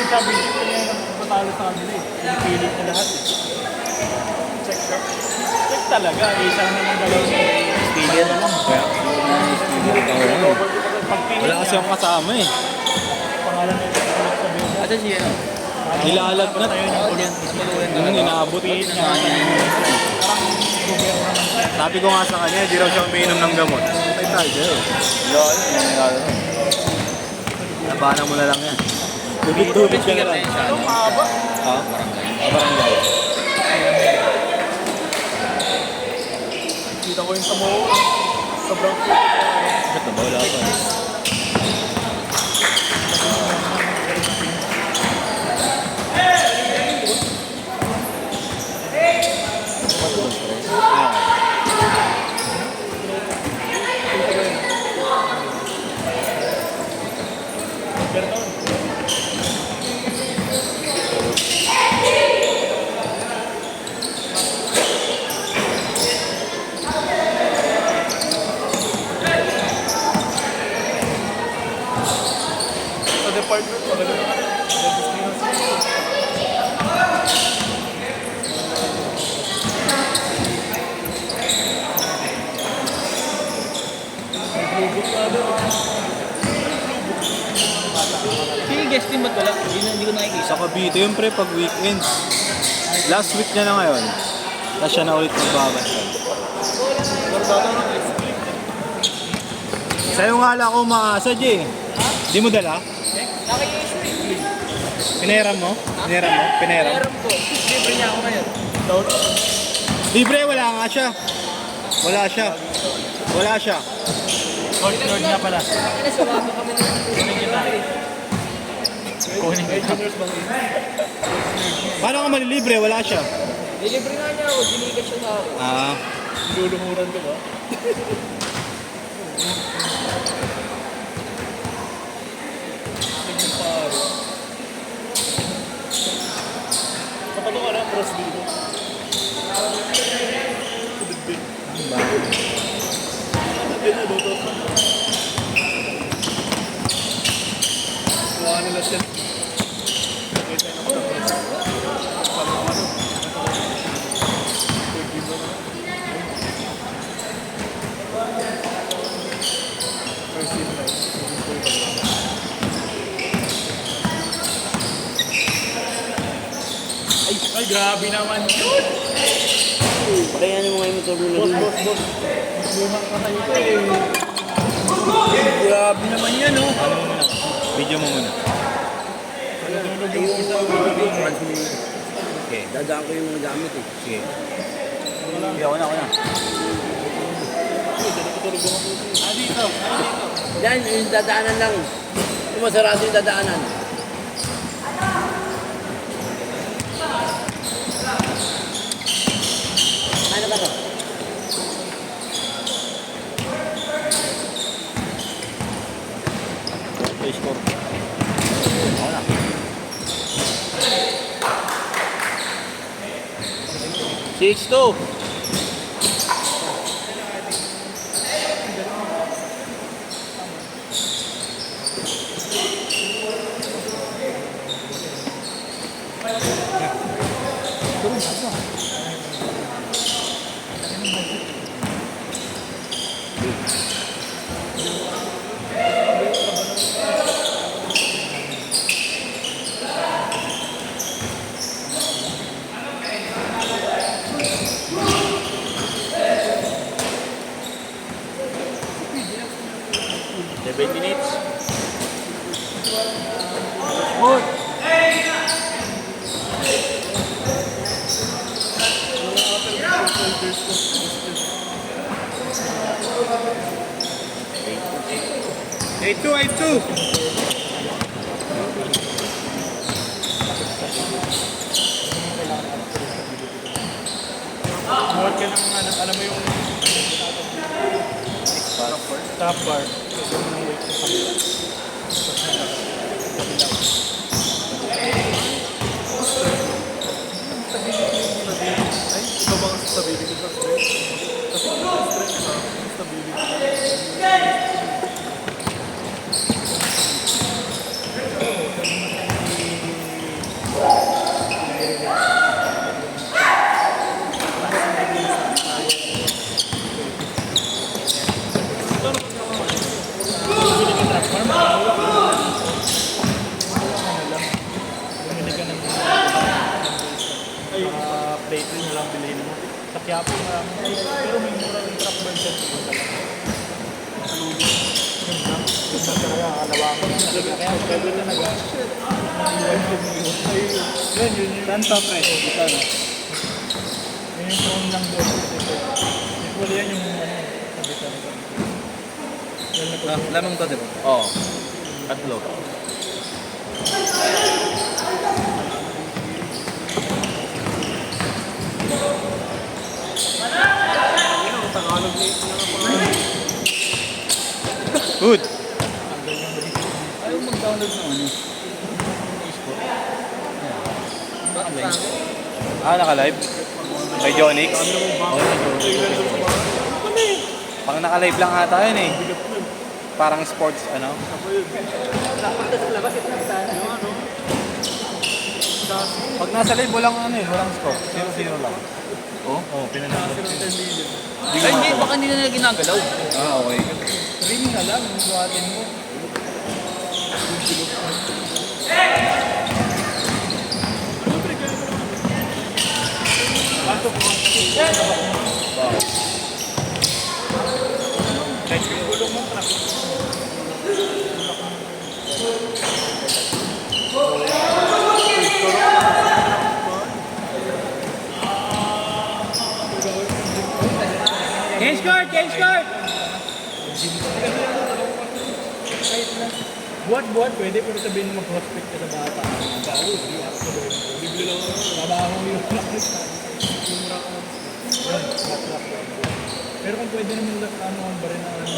championship ko niya yung matalo sa kanila eh. Pinipilit na lahat eh. Check ka. Check talaga. Isa lang naman dalawa niya. Speeder na lang. Kaya, wala kasi akong kasama eh. Pangalan na ito. Ate siya no? Nilalagnat. Nung inaabot. Sabi ko nga sa kanya, di raw siya umiinom ng gamot. Patay tayo sa'yo. Labanan mo na lang yan. Dubit-dubit ka na lang. Ito, mahaba. Ha? Barangay. Kita ko yung Samoa. Sobrang cute. Ito ba? Wala pa. Sa department, magaling na. Sige, guest team ba't wala? Hindi ko nakikita. Sa Cavite yun pre, pag weekends. Last week niya na ngayon. Tapos siya na ulit magbabasa. Sa'yo nga lang ako maasa, Jay. Di mo dala? Naki-issue eh. Pineram mo? Pineram mo? Pineram? Meron ko. Libre niya ako ngayon. Libre, wala nga siya. Wala siya. Wala siya. Lord nga pala. Kinasawama kami ng Kunin kita. Paano ka malilibre? Wala siya. Dilibre nga niya ako. Dinigat siya sa akin. Ah. Lulumuran ka ba? Tignan pare. Kapag ka na, cross dito. Kudigbin. Kudigbin na, luto. Kuha nila siya. Ay, grabe naman yun! Kaya ano mga motor mo na Boss. Lumang patay ko eh. Grabe naman yan, oh. Ano mo muna? Video mo muna. Okay. Dadaan ko yung mga gamit eh. Sige. Sige, ako na. Ah, dito. Yan, yung dadaanan lang. Yung masarado yung dadaanan. Ano ba to? Okay, score. Ako na. 6-2. Minutes. Good. Eight two. Muwag ka ng alam mo yung top bar. Ay, ito bang stability sa strength? Kasi strength na, stability. Kaya po marami. Pero may mura ng truck band set. Yung talaga, kalawangan na talaga. Kaya pwede talaga. Yun. Saan to, pre? Dito, no? Yun yung phone lang doon. Usually yan yung sabitan ko. Lamang to, di ba? Oo. Tatlo. Good. Ayaw mag-download ng ano. Naka-live? Kay Jonix? Pang naka-live lang ata yun eh. Parang sports, ano? Pag nasa live, walang ano eh, walang score. 0-0 lang. Oh? Oo, pinanalo. Ay, hindi. Baka hindi na ginagalaw. Ah, okay. Streaming na lang, yung buhatin mo. Pasok mo. Kahit yung gulong mo, traffic. Change card! Change card! Buhat-buhat pwede, pero sabihin mo mag-prospect ka sa bata. Bawo, hindi ako sa doon. Bibili lang ako. Trabaho yung lakit. Yan, flat. Pero kung pwede naman lang, ano, ang barin na ano.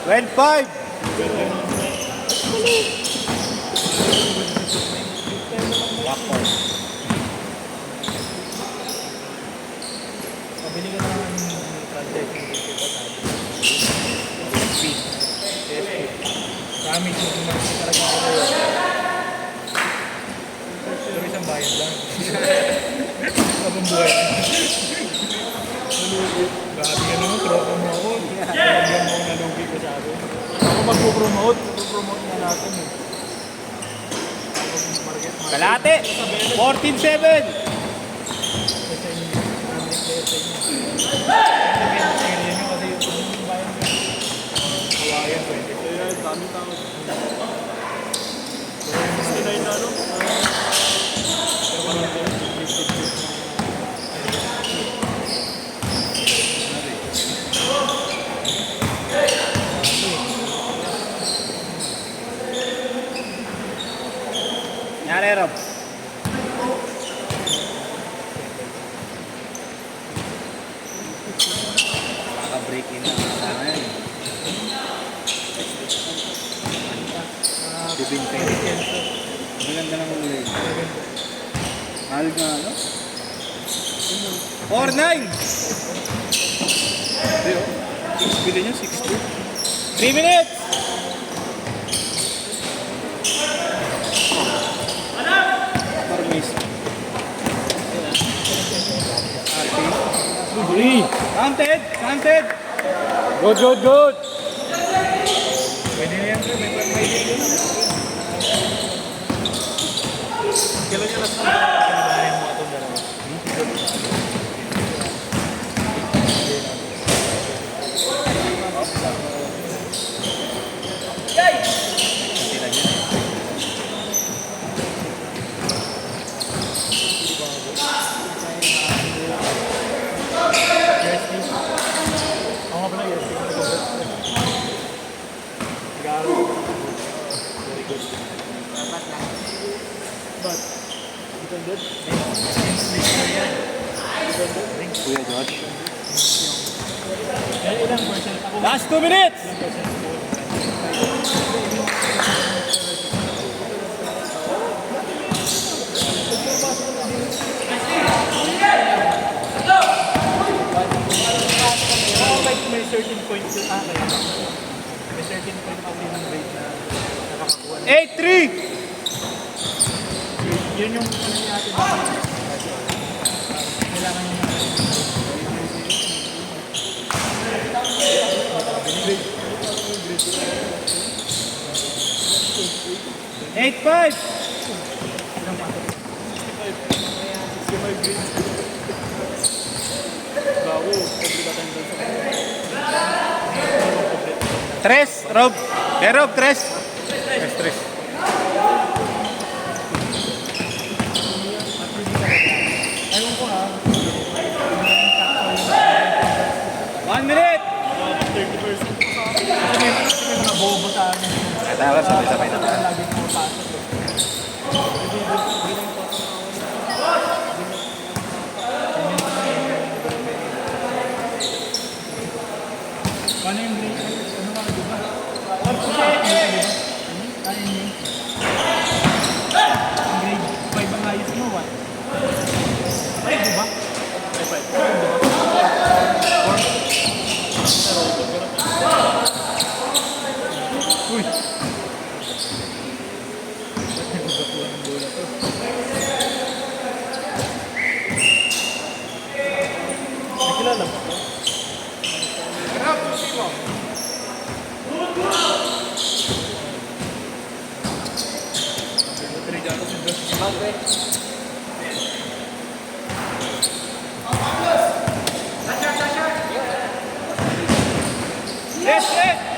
Red 5! Pabili ka na ng transaction dito pa tayo. Speed. Promise mo naman talaga ako kayo. Pero isang bayad lang. Habang buhay. Grabe ka naman, tropa mo ako. Lagyan mo nalugi ko sa akin. Ako magpo-promote na natin eh. Market. Kalate! 14-7! Kasi yung bayan mo. Kawayan, 20. Kaya dami tao. 69 na ano? Pero parang 50. Nyari, Rob. Nakaka-break in na sana yan. Bibing kayo. Maganda ng ulo yun. Mahal nga, ano? 4-9! Hindi, oh. 6 bilhin nyo, 6-2. 3 minutes! Parmis. Counted! Counted! Good! Pwede na yan, sir. May dito na. Kailan nyo last na kinabahan mo itong dalawa? Ako nga pala, yes. Nag-aaral ko. Very good. But, ito good. Kuya George. Ilang percent ako? Last 2 minutes! Ilang percent ako? certain point yung kaya. May certain point kasi ng grade na nakakakuha. 8-3! Yun yung ano natin. Kailangan yung 8-5! bago. Pagkibatan doon sa Tres, Rob. Rob, tres. Tres. Ewan ko ha. 1 minute! 30%. Kasi may mga bobo sa amin. Tawag, sabay-sabay na. Lagi ko pasok. Paano yung grade? Ano nga, di ba? Ano sa akin, di ba? Ano yun? Ang grade 5 ang ayos mo, what? 5, di ba? 5, di ba? Uy! Nagbakuhan ng bola to. Nakilala mo to? Yes, yes!